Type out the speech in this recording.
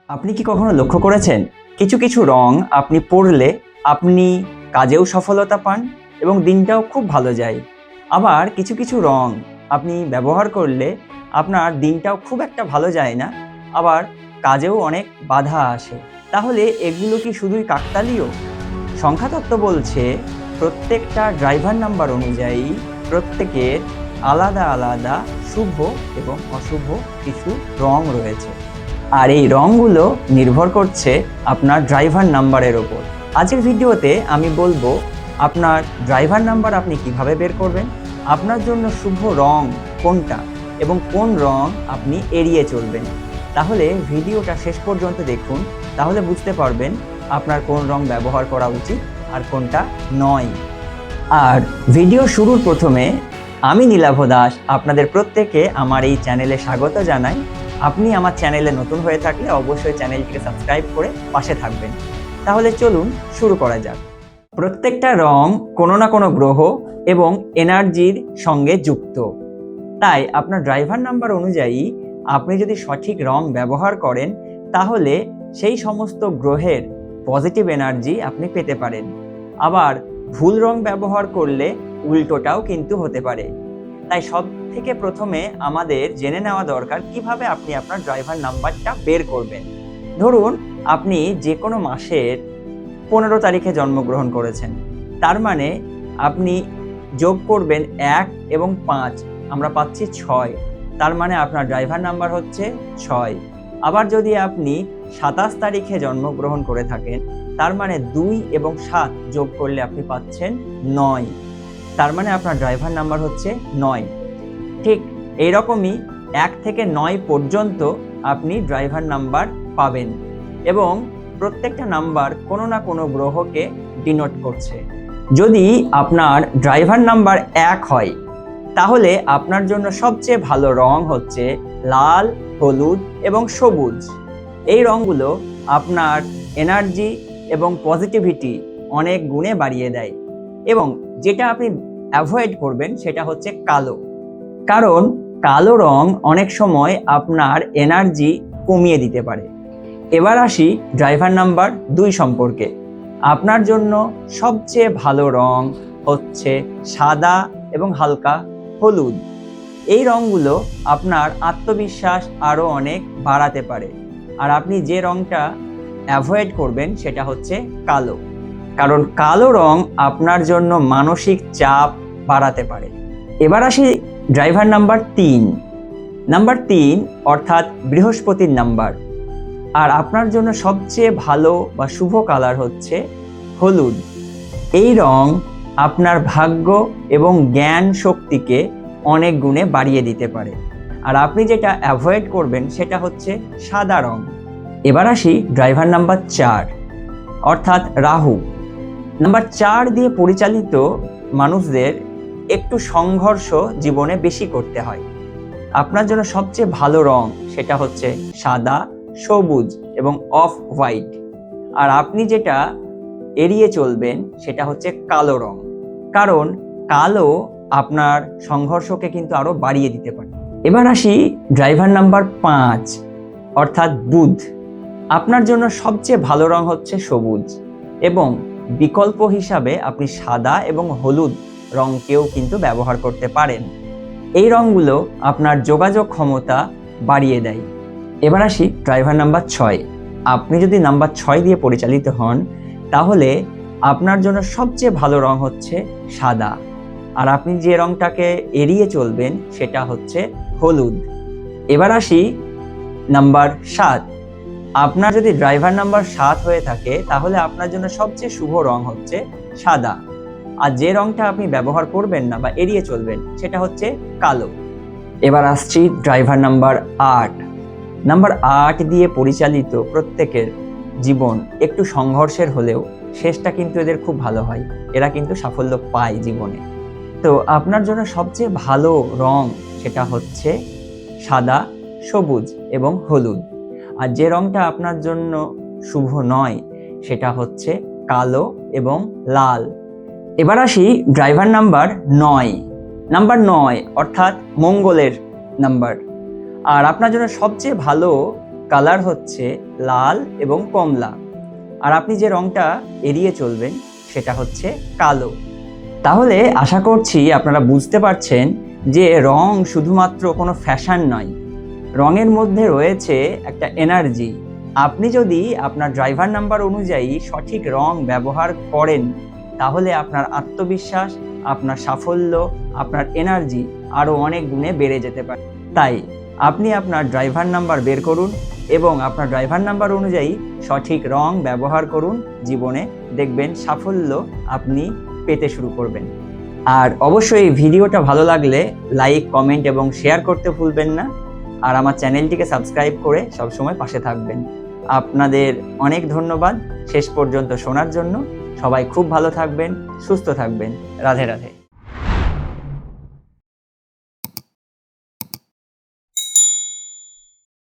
আপনি কি কখনো লক্ষ্য করেছেন কিছু কিছু রং আপনি পরলে আপনি কাজেও সফলতা পান এবং দিনটাও খুব ভালো যায়। আবার কিছু কিছু রং আপনি ব্যবহার করলে আপনার দিনটাও খুব একটা ভালো যায় না, আবার কাজেও অনেক বাধা আসে। তাহলে এগুলো কি শুধুই কাকতালীয়? সংখ্যাতত্ত্ব বলছে প্রত্যেকটা ড্রাইভার নাম্বার অনুযায়ী প্রত্যেকের আলাদা আলাদা শুভ এবং অশুভ কিছু রং রয়েছে, আর এই রংগুলো নির্ভর করছে আপনার ড্রাইভার নাম্বারের ওপর। আজকের ভিডিওতে আমি বলবো আপনার ড্রাইভার নাম্বার আপনি কিভাবে বের করবেন, আপনার জন্য শুভ রং কোনটা এবং কোন রং আপনি এড়িয়ে চলবেন। তাহলে ভিডিওটা শেষ পর্যন্ত দেখুন, তাহলে বুঝতে পারবেন আপনার কোন রং ব্যবহার করা উচিত আর কোনটা নয়। আর ভিডিও শুরুর প্রথমে আমি নীলাভ দাস আপনাদের প্রত্যেককে আমার এই চ্যানেলে স্বাগত জানাই। আপনি আমার চ্যানেলে নতুন হয়ে থাকলে অবশ্যই চ্যানেলটিকে সাবস্ক্রাইব করে পাশে থাকবেন। তাহলে চলুন শুরু করা যাক। প্রত্যেকটা রং কোনো না কোনো গ্রহ এবং এনার্জির সঙ্গে যুক্ত, তাই আপনার ড্রাইভার নাম্বার অনুযায়ী আপনি যদি সঠিক রং ব্যবহার করেন তাহলে সেই সমস্ত গ্রহের পজিটিভ এনার্জি আপনি পেতে পারেন। আবার ভুল রং ব্যবহার করলে উল্টোটাও কিন্তু হতে পারে। তাই সব থেকে প্রথমে আমাদের জেনে নেওয়া দরকার কিভাবে আপনি আপনার ড্রাইভার নাম্বারটা বের করবেন। ধরুন আপনি যে কোনো মাসের 15 তারিখে জন্মগ্রহণ করেছেন, তার মানে আপনি যোগ করবেন 1 এবং 5, আমরা পাচ্ছি 6, তার মানে আপনার ড্রাইভার নাম্বার হচ্ছে 6। আবার যদি আপনি 27 তারিখে জন্মগ্রহণ করে থাকেন, তার মানে 2 এবং 7 যোগ করলে আপনি পাচ্ছেন 9, তার মানে আপনার ড্রাইভার নাম্বার হচ্ছে 9। ঠিক এইরকমই 1 থেকে 9 পর্যন্ত আপনি ড্রাইভার নাম্বার পাবেন এবং প্রত্যেকটা নাম্বার কোনো না কোনো গ্রহকে ডিনোট করছে। যদি আপনার ড্রাইভার নাম্বার 1 হয় তাহলে আপনার জন্য সবচেয়ে ভালো রং হচ্ছে লাল, হলুদ এবং সবুজ। এই রংগুলো আপনার এনার্জি এবং পজিটিভিটি অনেক গুণে বাড়িয়ে দেয়। এবং যেটা আপনি অ্যাভয়েড করবেন সেটা হচ্ছে কালো, কারণ কালো রং অনেক সময় আপনার এনার্জি কমিয়ে দিতে পারে। এবার আসি ড্রাইভার নাম্বার 2 সম্পর্কে। আপনার জন্য সবচেয়ে ভালো রং হচ্ছে সাদা এবং হালকা হলুদ। এই রংগুলো আপনার আত্মবিশ্বাস আরও অনেক বাড়াতে পারে। আর আপনি যে রংটা অ্যাভয়েড করবেন সেটা হচ্ছে কালো, কারণ কালো রং আপনার জন্য মানসিক চাপ বাড়াতে পারে। এবার আসি ড্রাইভার নাম্বার 3। নাম্বার 3 অর্থাৎ বৃহস্পতির নাম্বার। আর আপনার জন্য সবচেয়ে ভালো বা শুভ কালার হচ্ছে হলুদ। এই রং আপনার ভাগ্য এবং জ্ঞান শক্তিকে অনেক গুণে বাড়িয়ে দিতে পারে। আর আপনি যেটা অ্যাভয়েড করবেন সেটা হচ্ছে সাদা রং। এবার আসি ড্রাইভার নাম্বার 4 অর্থাৎ রাহু। নাম্বার 4 দিয়ে পরিচালিত মানুষদের একটু সংঘর্ষ জীবনে বেশি করতে হয়। আপনার জন্য সবচেয়ে ভালো রং সেটা হচ্ছে সাদা, সবুজ এবং অফ হোয়াইট। আর আপনি যেটা এড়িয়ে চলবেন সেটা হচ্ছে কালো রং, কারণ কালো আপনার সংঘর্ষকে কিন্তু আরো বাড়িয়ে দিতে পারে। এবার আসি ড্রাইভার নাম্বার 5 অর্থাৎ বুধ। আপনার জন্য সবচেয়ে ভালো রং হচ্ছে সবুজ এবং বিকল্প হিসাবে আপনি সাদা এবং হলুদ রংকেও কিন্তু ব্যবহার করতে পারেন। এই রংগুলো আপনার যোগাযোগ ক্ষমতা বাড়িয়ে দেয়। এবার আসি ড্রাইভার নাম্বার 6। আপনি যদি নাম্বার 6 দিয়ে পরিচালিত হন তাহলে আপনার জন্য সবচেয়ে ভালো রং হচ্ছে সাদা, আর আপনি যে রংটাকে এড়িয়ে চলবেন সেটা হচ্ছে হলুদ। এবার আসি নাম্বার 7। আপনার যদি ড্রাইভার নাম্বার 7 হয়ে থাকে তাহলে আপনার জন্য সবচেয়ে শুভ রং হচ্ছে সাদা, আর যে রংটা আপনি ব্যবহার করবেন না বা এড়িয়ে চলবেন সেটা হচ্ছে কালো। এবার আসছি ড্রাইভার নাম্বার 8। নাম্বার 8 দিয়ে পরিচালিত প্রত্যেকের জীবন একটু সংঘর্ষের হলেও শেষটা কিন্তু এদের খুব ভালো হয়, এরা কিন্তু সাফল্য পায় জীবনে। তো আপনার জন্য সবচেয়ে ভালো রং সেটা হচ্ছে সাদা, সবুজ এবং হলুদ। আর যে রংটা আপনার জন্য শুভ নয় সেটা হচ্ছে কালো এবং লাল। এবার আসি ড্রাইভার নাম্বার 9। নাম্বার 9 অর্থাৎ মঙ্গলের নাম্বার। আর আপনার জন্য সবচেয়ে ভালো কালার হচ্ছে লাল এবং কমলা। আর আপনি যে রংটা এড়িয়ে চলবেন সেটা হচ্ছে কালো। তাহলে আশা করছি আপনারা বুঝতে পারছেন যে রং শুধুমাত্র কোনো ফ্যাশন নয়, রঙের মধ্যে রয়েছে একটা এনার্জি। আপনি যদি আপনার ড্রাইভার নাম্বার অনুযায়ী সঠিক রং ব্যবহার করেন তাহলে আপনার আত্মবিশ্বাস, আপনার সাফল্য, আপনার এনার্জি আরও অনেক গুণে বেড়ে যেতে পারে। তাই আপনি আপনার ড্রাইভার নাম্বার বের করুন এবং আপনার ড্রাইভার নাম্বার অনুযায়ী সঠিক রং ব্যবহার করুন। জীবনে দেখবেন সাফল্য আপনি পেতে শুরু করবেন। আর অবশ্যই এই ভিডিওটা ভালো লাগলে লাইক, কমেন্ট এবং শেয়ার করতে ভুলবেন না। আর আমার চ্যানেলটিকে সাবস্ক্রাইব করে সবসময় পাশে থাকবেন। আপনাদের অনেক ধন্যবাদ শেষ পর্যন্ত শোনার জন্য। সবাই খুব ভালো থাকবেন, সুস্থ থাকবেন। রাধে রাধে।